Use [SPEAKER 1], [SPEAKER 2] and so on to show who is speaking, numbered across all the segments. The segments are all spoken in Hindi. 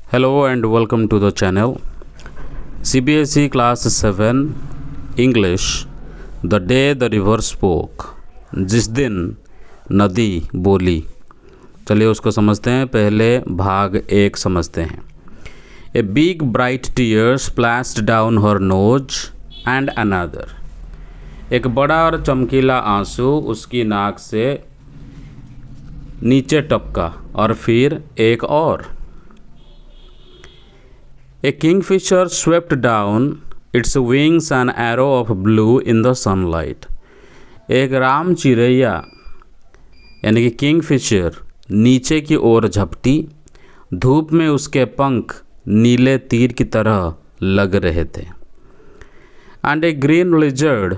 [SPEAKER 1] Hello and welcome to the channel. CBSE Class 7 English. The day the river spoke. जिस दिन नदी बोली. चलिए उसको समझते हैं. पहले भाग 1 समझते हैं. A big bright tear splashed down her nose and another. एक बड़ा और चमकीला आंसू उसकी नाक से नीचे टपका और फिर एक और. A kingfisher swept down its wings an arrow of blue in the sunlight. एक राम चिरैया यानी कि किंगफिशर नीचे की ओर झपटी. धूप में उसके पंख नीले तीर की तरह लग रहे थे. And a green lizard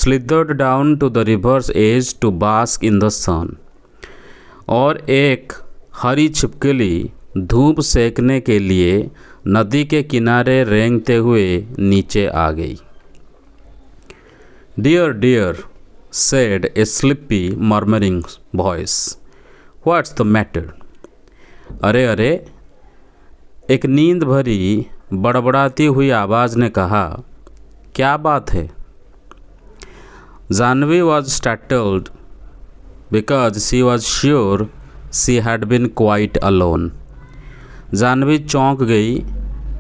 [SPEAKER 1] slithered down to the river's edge to bask in the sun. और एक हरी छिपकली धूप सेकने के लिए नदी के किनारे रेंगते हुए नीचे आ गई. Dear dear said a sleepy murmuring voice. What's the matter. अरे अरे एक नींद भरी बड़बड़ाती हुई आवाज़ ने कहा, क्या बात है. Janvi was startled because she was sure she had been quite alone. Janvi चौंक गई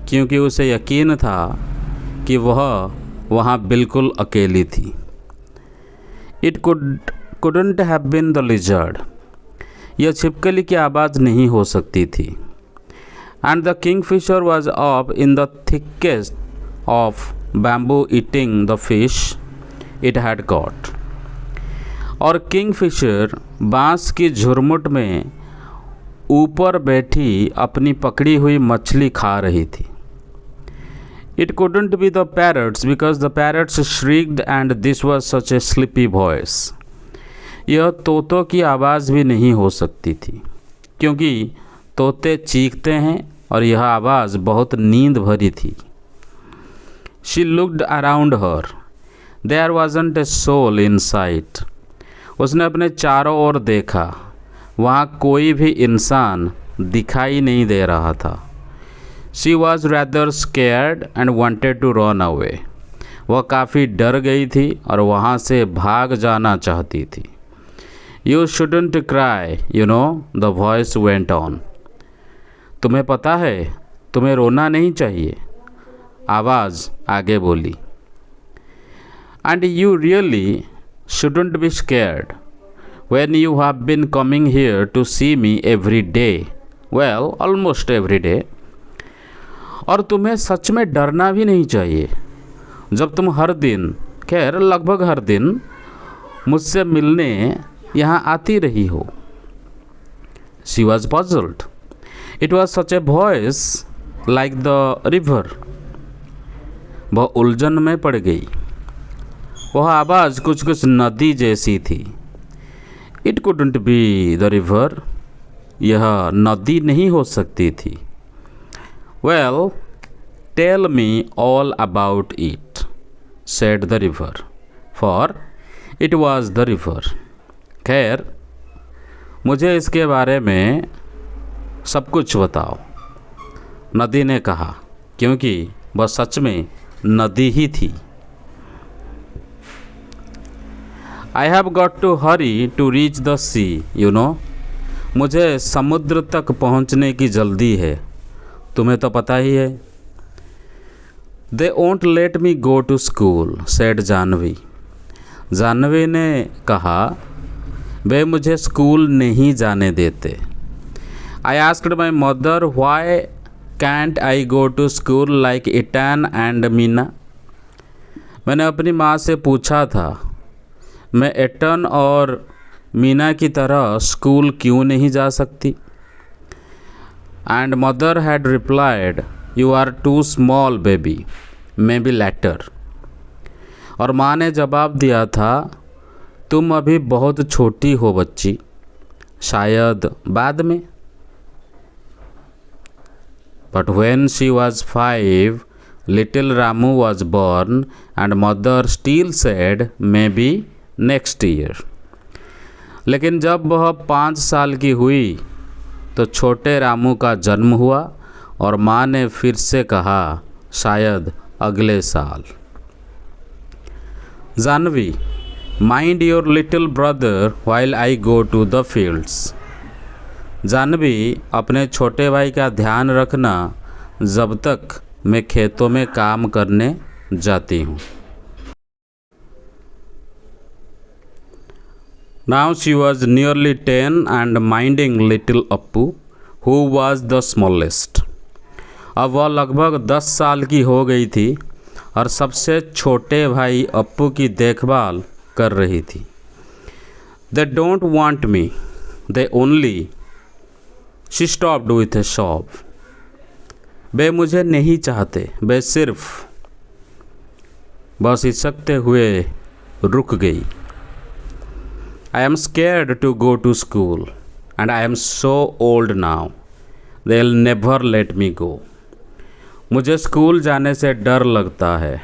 [SPEAKER 1] क्योंकि उसे यकीन था कि वह वहाँ बिल्कुल अकेली थी. It couldn't have been the lizard. यह छिपकली की आवाज़ नहीं हो सकती थी. And the kingfisher was up in the thickest of bamboo eating the fish it had caught. और किंगफिशर बांस की झुरमुट में ऊपर बैठी अपनी पकड़ी हुई मछली खा रही थी. It couldn't be the parrots because the parrots shrieked and this was such a sleepy voice. यह तोतों की आवाज़ भी नहीं हो सकती थी क्योंकि तोते चीखते हैं और यह आवाज़ बहुत नींद भरी थी. She looked around her. There wasn't a soul in sight. उसने अपने चारों ओर देखा. वहाँ कोई भी इंसान दिखाई नहीं दे रहा था. She was rather scared and wanted to run away. वह काफ़ी डर गई थी और वहाँ से भाग जाना चाहती थी. You shouldn't cry, you know, the voice went on. तुम्हें पता है, तुम्हें रोना नहीं चाहिए, आवाज़ आगे बोली. And you really shouldn't be scared when you have been coming here to see me every day. Well, almost every day. और तुम्हें सच में डरना भी नहीं चाहिए जब तुम हर दिन, खैर लगभग हर दिन, मुझसे मिलने यहाँ आती रही हो. She was puzzled. It was such a voice like the river. वह उलझन में पड़ गई. वह आवाज़ कुछ कुछ नदी जैसी थी. It couldn't be the river. यह नदी नहीं हो सकती थी. Well, tell me all about it, said the river, for it was the river. खैर, मुझे इसके बारे में सब कुछ बताओ, नदी ने कहा, क्योंकि वह सच में नदी ही थी. I have got to hurry to reach the sea, you know. मुझे समुद्र तक पहुंचने की जल्दी है, तुम्हें तो पता ही है. They won't let me go to school, said Janvi. Janvi ने कहा, वे मुझे स्कूल नहीं जाने देते. I asked my mother why can't I go to school like Ethan and Mina. मैंने अपनी माँ से पूछा था, मैं एटन और मीना की तरह स्कूल क्यों नहीं जा सकती. And mother had replied, you are too small baby, maybe later. और माँ ने जवाब दिया था, तुम अभी बहुत छोटी हो बच्ची, शायद बाद में. But when she was 5, little Ramu was born and mother still said may be next year. लेकिन जब वह 5 साल की हुई तो छोटे रामू का जन्म हुआ और माँ ने फिर से कहा, शायद अगले साल। Janvi, mind your little brother while I go to the fields. Janvi, अपने छोटे भाई का ध्यान रखना जब तक मैं खेतों में काम करने जाती हूँ। Now she was nearly 10 and minding little Appu, who was the smallest. अब वह लगभग 10 साल की हो गई थी और सबसे छोटे भाई अप्पू की देखभाल कर रही थी। They don't want me, they only. She stopped with a sob. वे मुझे नहीं चाहते, वे सिर्फ। बस हिचकते हुए रुक गई। I am scared to go to school and I am so old now. They'll never let me go. मुझे स्कूल जाने से डर लगता है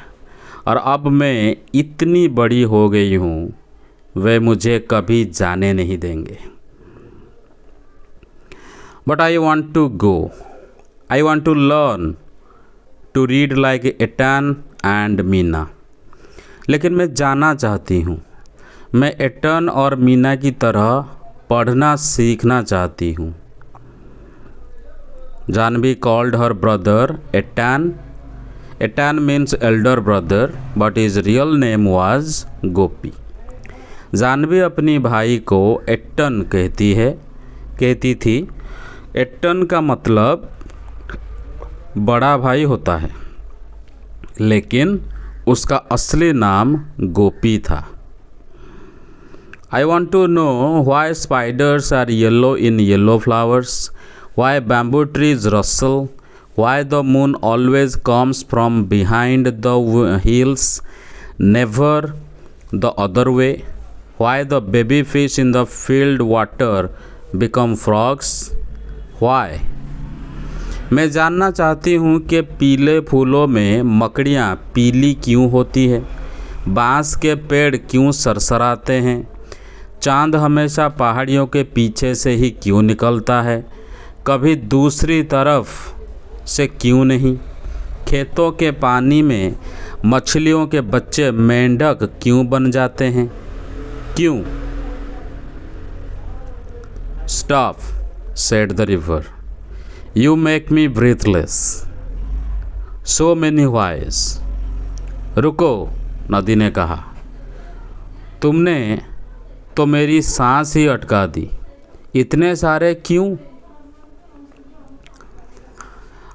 [SPEAKER 1] और अब मैं इतनी बड़ी हो गई हूँ, वे मुझे कभी जाने नहीं देंगे। But I want to go. I want to learn to read like Ethan and Meena. लेकिन मैं जाना चाहती हूँ। मैं एटन और मीना की तरह पढ़ना सीखना चाहती हूँ। Janvi called her brother Ettan. Ettan means elder brother but his real name was Gopi. Janvi अपनी भाई को एटन कहती थी। एटन का मतलब बड़ा भाई होता है, लेकिन उसका असली नाम गोपी था। I want to know why spiders are yellow in yellow flowers, why bamboo trees rustle, why the moon always comes from behind the hills, never the other way, why the baby fish in the field water become frogs, why? मैं जानना चाहती हूँ कि पीले फूलों में मकड़ियाँ पीली क्यों होती है, बाँस के पेड़ क्यों सरसराते हैं, चांद हमेशा पहाड़ियों के पीछे से ही क्यों निकलता है, कभी दूसरी तरफ से क्यों नहीं, खेतों के पानी में मछलियों के बच्चे मेंढक क्यों बन जाते हैं, क्यों? Stop, said the river. You make me breathless. So many whys. रुको, नदी ने कहा, तुमने तो मेरी सांस ही अटका दी। इतने सारे क्यों?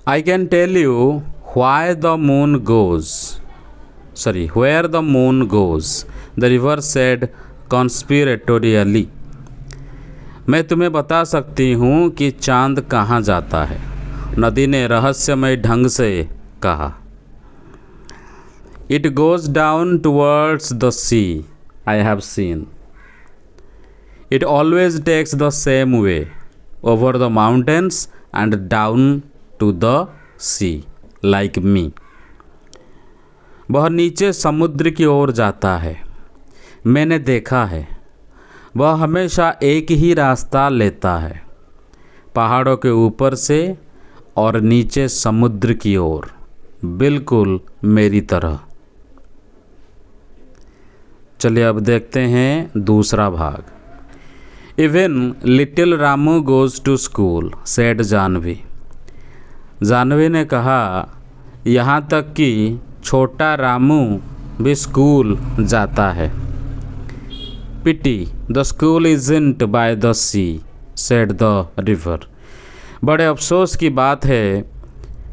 [SPEAKER 1] I can tell you why the moon goes. Sorry, where the moon goes, the river said conspiratorially. मैं तुम्हें बता सकती हूँ कि चांद कहाँ जाता है, नदी ने रहस्यमय ढंग से कहा। It goes down towards the sea, I have seen. It always takes the same way, over the mountains and down to the sea, like me. वह नीचे समुद्र की ओर जाता है, मैंने देखा है। वह हमेशा एक ही रास्ता लेता है, पहाड़ों के ऊपर से और नीचे समुद्र की ओर, बिल्कुल मेरी तरह। चलिए अब देखते हैं दूसरा भाग। Even little Ramu goes to school, said Janvi. Janvi ने कहा, यहाँ तक कि छोटा रामू भी स्कूल जाता है। Pity, the school isn't by the sea, said the river. बड़े अफसोस की बात है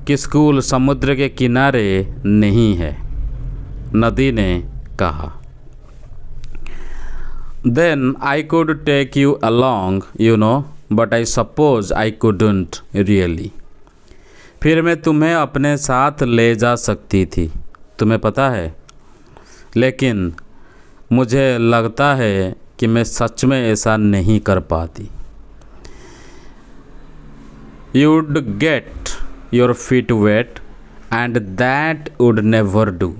[SPEAKER 1] कि स्कूल समुद्र के किनारे नहीं है, नदी ने कहा। Then I could take you along, you know, but I suppose I couldn't really. फिर मैं तुम्हें अपने साथ ले जा सकती थी, तुम्हें पता है, लेकिन मुझे लगता है कि मैं सच में ऐसा नहीं कर पाती। You'd get your feet wet and that would never do.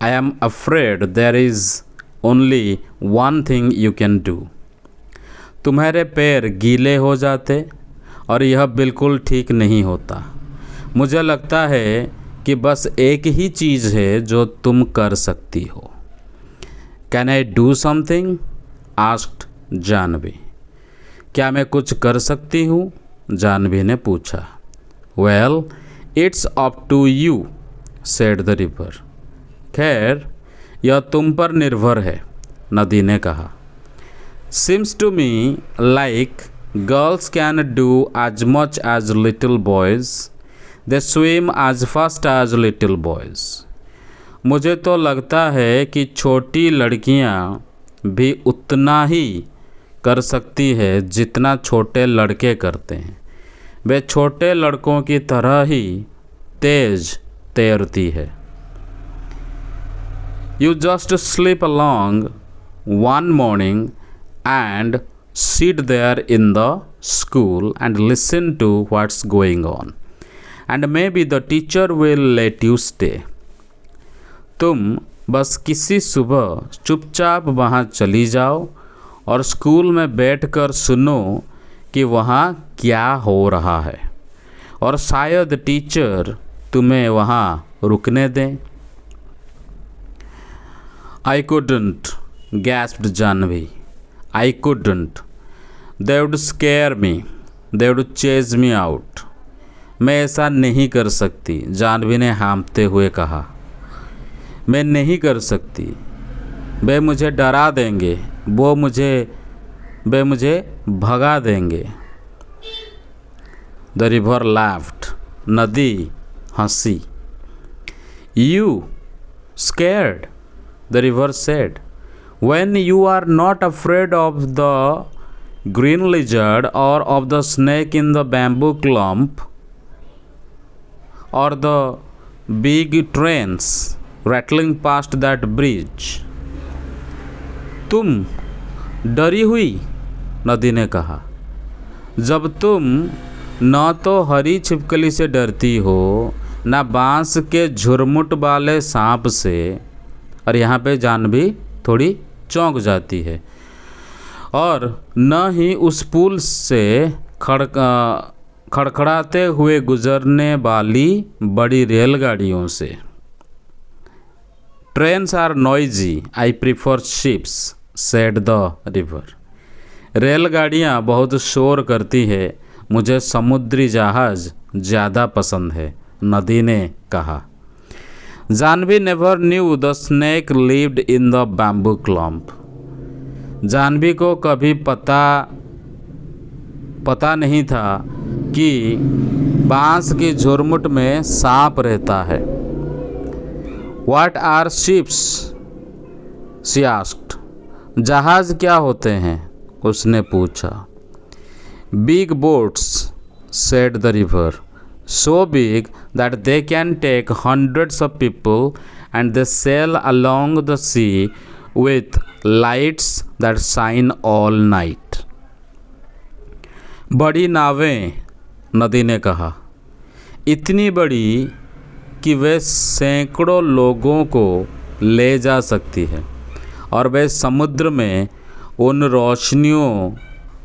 [SPEAKER 1] I am afraid there is only one thing you can do. तुम्हारे पैर गीले हो जाते और यह बिल्कुल ठीक नहीं होता। मुझे लगता है कि बस एक ही चीज़ है जो तुम कर सकती हो। Can I do something? Asked Janvi. क्या मैं कुछ कर सकती हूँ? जानवी ने पूछा। Well, it's up to you, said the river. खैर, यह तुम पर निर्भर है, नदी ने कहा। Seems to me like girls can do as much as little boys. They swim as fast as little boys. मुझे तो लगता है कि छोटी लड़कियां भी उतना ही कर सकती है जितना छोटे लड़के करते हैं। वे छोटे लड़कों की तरह ही तेज तैरती है। You just slip along one morning and sit there in the school and listen to what's going on, and maybe the teacher will let you stay. तुम बस किसी सुबह चुपचाप वहाँ चली जाओ और स्कूल में बैठकर सुनो कि वहाँ क्या हो रहा है, और शायद टीचर तुम्हें वहाँ रुकने दें। I couldn't, gasped Janvi. I couldn't. They would scare me. They would chase me out. मैं ऐसा नहीं कर सकती, जानवी ने हाँफते हुए कहा। मैं नहीं कर सकती। वे मुझे डरा देंगे, वे मुझे भगा देंगे। The river laughed. नदी हंसी। You scared? The river said. When you are not afraid of the green lizard or of the snake in the bamboo clump or the big trains rattling past that bridge. तुम डरी हुई, नदी ने कहा, जब तुम न तो हरी छिपकली से डरती हो, न बांस के झुरमुट वाले सांप से। और यहाँ पे जानवी थोड़ी चौंक जाती है। और न ही उस पुल से खड़खड़ाते हुए गुजरने वाली बड़ी रेलगाड़ियों से। Trains are noisy, I prefer ships, said the river. रेलगाड़ियाँ बहुत शोर करती है, मुझे समुद्री जहाज़ ज़्यादा पसंद है, नदी ने कहा। Janvi never knew the snake lived in the bamboo clump. Janvi को कभी पता नहीं था कि बांस की झुरमुट में सांप रहता है। What are ships? she asked. जहाज क्या होते हैं? उसने पूछा। Big boats, said the river. So big that they can take hundreds of people, and they sail along the sea with lights that shine all night. बड़ी नावें, नदी ने कहा, इतनी बड़ी कि वे सैकड़ों लोगों को ले जा सकती है, और वे समुद्र में उन रोशनियों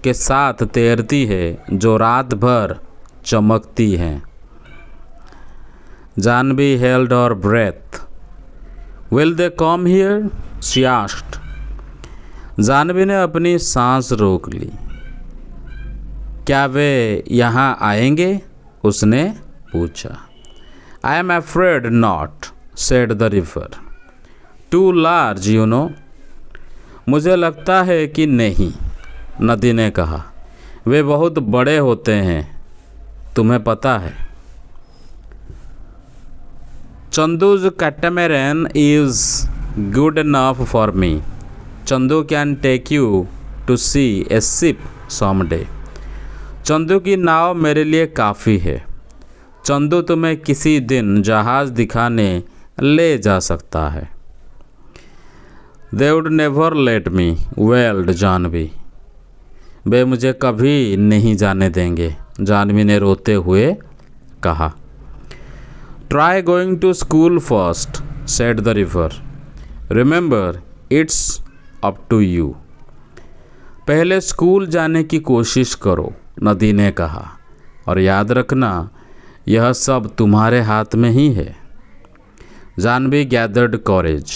[SPEAKER 1] के साथ तैरती है जो रात भर चमकती हैं। Janvi held her breath. Will they come here? she asked. Janvi ने अपनी सांस रोक ली। क्या वे यहाँ आएंगे? उसने पूछा। I am afraid not, said the river. Too large, you know. मुझे लगता है कि नहीं, नदी ने कहा। वे बहुत बड़े होते हैं, तुम्हें पता है। Chandu's catamaran is good enough for me. Chandu can take you to see a ship someday. Chandu की नाव मेरे लिए काफ़ी है। चंदू तुम्हें किसी दिन जहाज़ दिखाने ले जा सकता है। They would never let me, wailed Janvi. वे मुझे कभी नहीं जाने देंगे, जानवी ने रोते हुए कहा। Try going to school first, said the river. Remember, it's up to you. पहले स्कूल जाने की कोशिश करो, नदी ने कहा, और याद रखना यह सब तुम्हारे हाथ में ही है। जानवी गैदर्ड कॉरेज,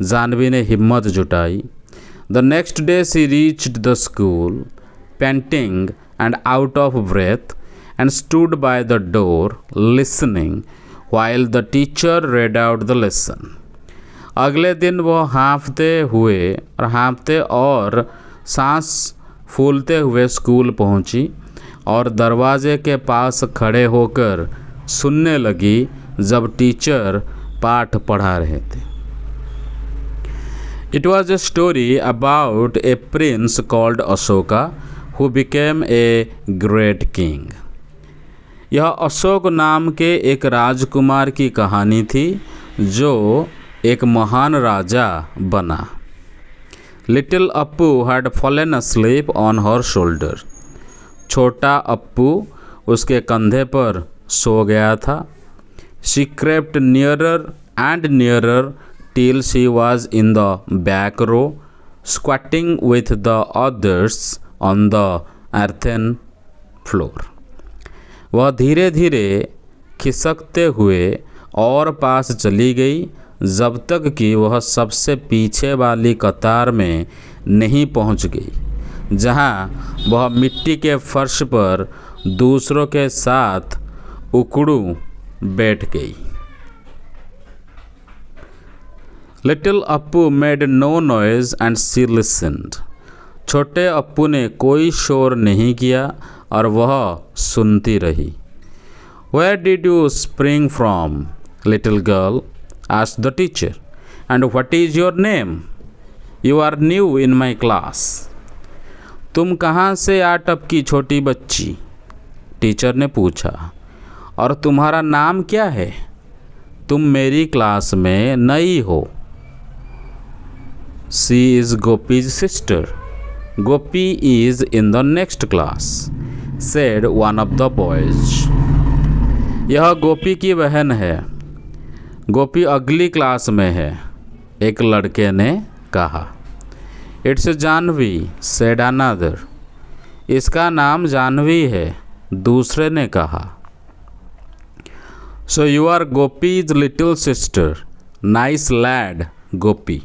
[SPEAKER 1] जानवी ने हिम्मत जुटाई। The next day she reached the school panting and out of breath and stood by the door listening while the teacher read out the lesson. अगले दिन वह हाँफते और सांस फूलते हुए स्कूल पहुंची और दरवाजे के पास खड़े होकर सुनने लगी जब टीचर पाठ पढ़ा रहे थे। It was a story about a prince called Ashoka who became a great king. यह अशोक नाम के एक राजकुमार की कहानी थी जो एक महान राजा बना। Little Appu had fallen asleep on her shoulder. छोटा अप्पू उसके कंधे पर सो गया था। She crept nearer and nearer till she was in the back row, squatting with the others on the earthen floor. वह धीरे धीरे खिसकते हुए और पास चली गई जब तक कि वह सबसे पीछे वाली कतार में नहीं पहुंच गई, जहां वह मिट्टी के फर्श पर दूसरों के साथ उकड़ू बैठ गई। Little Appu made no noise and she listened. छोटे अप्पू ने कोई शोर नहीं किया और वह सुनती रही। Where did you spring from, little girl? asked the teacher. And what is your name? You are new in my class. तुम कहाँ से आ टपकी छोटी बच्ची? टीचर ने पूछा। और तुम्हारा नाम क्या है? तुम मेरी क्लास में नई हो। She is Gopi's sister. Gopi is in the next class, said one of the boys. यह गोपी की बहन है। गोपी अगली क्लास में है, एक लड़के ने कहा। It's Janvi, said another. इसका नाम जानवी है, दूसरे ने कहा। So you are Gopi's little sister. Nice lad, गोपी।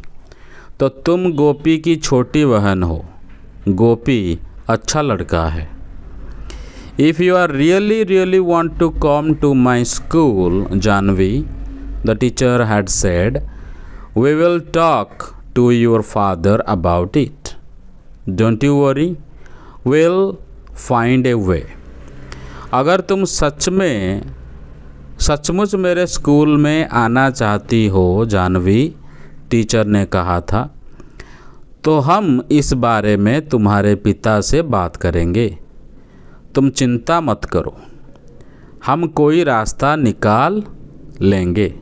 [SPEAKER 1] तो तुम गोपी की छोटी बहन हो। गोपी अच्छा लड़का है। If you are really want to come to my school, Janvi, the teacher had said, we will talk to your father about it. Don't you worry, we'll find a way. अगर तुम सचमुच मेरे स्कूल में आना चाहती हो जानवी, टीचर ने कहा था, तो हम इस बारे में तुम्हारे पिता से बात करेंगे। तुम चिंता मत करो, हम कोई रास्ता निकाल लेंगे।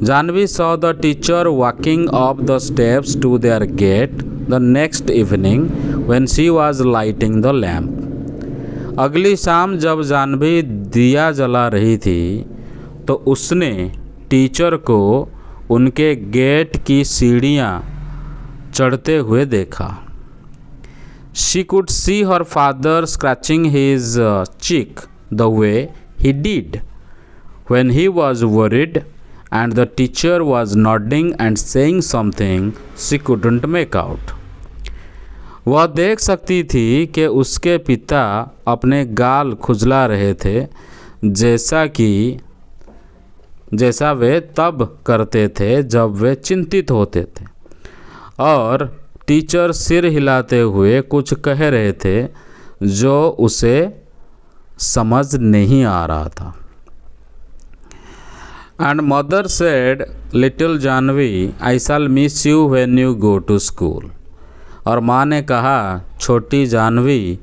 [SPEAKER 1] Janvi saw the teacher walking up the steps to their gate the next evening when she was lighting the lamp. अगली शाम जब जानवी दिया जला रही थी तो उसने टीचर को उनके गेट की सीढ़ियाँ चढ़ते हुए देखा। She could see her father scratching his cheek the way he did when he was worried, and the teacher was nodding and saying something she couldn't make out. वह देख सकती थी कि उसके पिता अपने गाल खुजला रहे थे, जैसा वे तब करते थे जब वे चिंतित होते थे, और टीचर सिर हिलाते हुए कुछ कह रहे थे जो उसे समझ नहीं आ रहा था। And mother said, little Janvi, I shall miss you when you go to school. और माँ ने कहा, छोटी जानवी,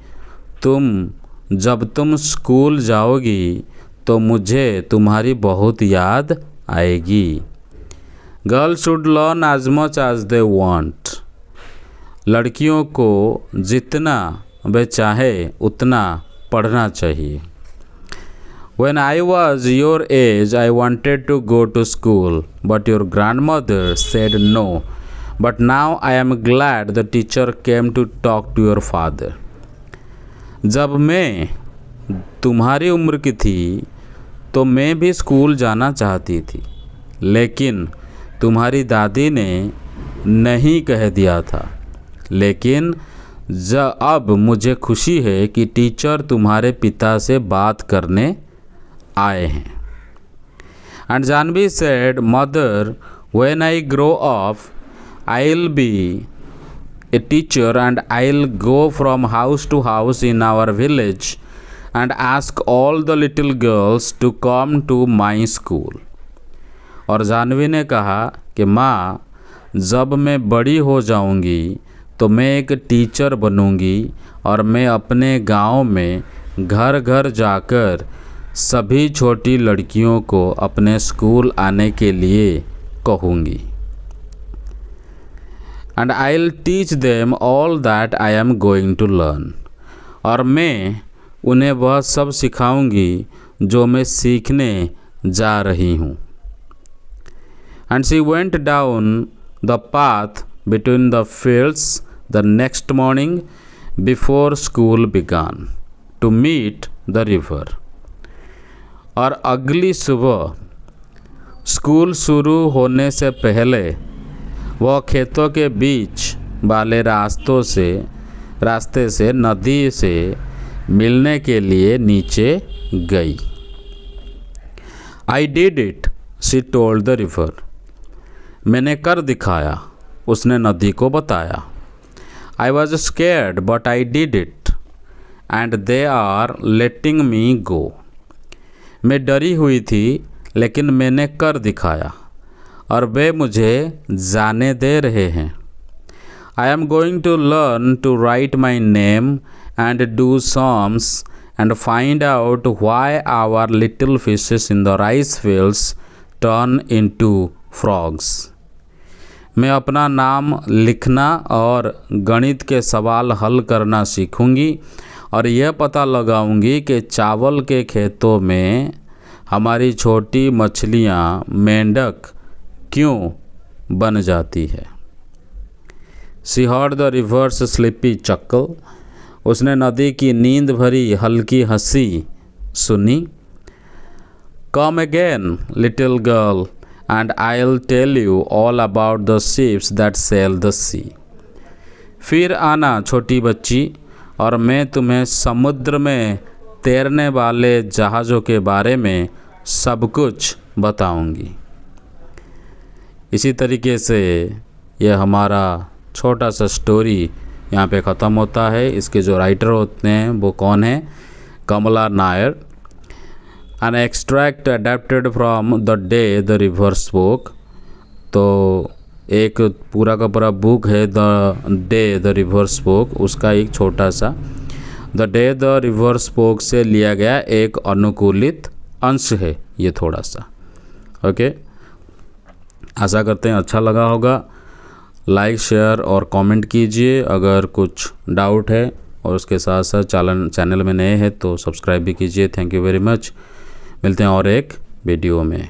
[SPEAKER 1] जब तुम स्कूल जाओगी तो मुझे तुम्हारी बहुत याद आएगी। Girls should learn as much as they want. लड़कियों को जितना वे चाहे उतना पढ़ना चाहिए। When I was your age, I wanted to go to school, but your grandmother said no, but now I am glad the teacher came to talk to your father. जब मैं तुम्हारी उम्र की थी तो मैं भी स्कूल जाना चाहती थी, लेकिन तुम्हारी दादी ने नहीं कह दिया था। लेकिन अब मुझे खुशी है कि टीचर तुम्हारे पिता से बात करने आए हैं। And Janvi said, mother, when I grow up I will be a teacher and I will go from house to house in our village and ask all the little girls to come to my school। और जानवी ने कहा कि माँ, जब मैं बड़ी हो जाऊंगी तो मैं एक टीचर बनूंगी और मैं अपने गांव में घर घर जाकर सभी छोटी लड़कियों को अपने स्कूल आने के लिए कहूँगी। And I'll teach them all that I am going to learn। और मैं उन्हें वह सब सिखाऊंगी जो मैं सीखने जा रही हूँ। And she went down the path between the fields the next morning before school began to meet the river. और अगली सुबह स्कूल शुरू होने से पहले वह खेतों के बीच वाले रास्ते से नदी से मिलने के लिए नीचे गई। I did it, she told the river. मैंने कर दिखाया, उसने नदी को बताया। I was scared but I did it and they are letting me go. मैं डरी हुई थी लेकिन मैंने कर दिखाया और वे मुझे जाने दे रहे हैं। I am going to learn to write my name and do sums and find out why our little fishes in the rice fields turn into frogs। मैं अपना नाम लिखना और गणित के सवाल हल करना सीखूंगी और यह पता लगाऊंगी कि चावल के खेतों में हमारी छोटी मछलियां मेंढक क्यों बन जाती है। She heard the river's sleepy chuckle। उसने नदी की नींद भरी हल्की हंसी सुनी। Come again little girl and I will tell you all about the ships that sail the sea. फिर आना छोटी बच्ची और मैं तुम्हें समुद्र में तैरने वाले जहाज़ों के बारे में सब कुछ बताऊंगी। इसी तरीके से यह हमारा छोटा सा स्टोरी यहाँ पे ख़त्म होता है। इसके जो राइटर होते हैं वो कौन है? Kamala Nair. An extract adapted from the day the river spoke. तो एक पूरा का पूरा बुक है the day the river spoke, उसका एक छोटा सा the day the river spoke से लिया गया एक अनुकूलित अंश है ये थोड़ा सा। ओके, आशा करते हैं अच्छा लगा होगा। लाइक, शेयर और कमेंट कीजिए अगर कुछ डाउट है, और उसके साथ साथ चैनल में नए हैं तो सब्सक्राइब भी कीजिए। Thank you very much. मिलते हैं और एक वीडियो में।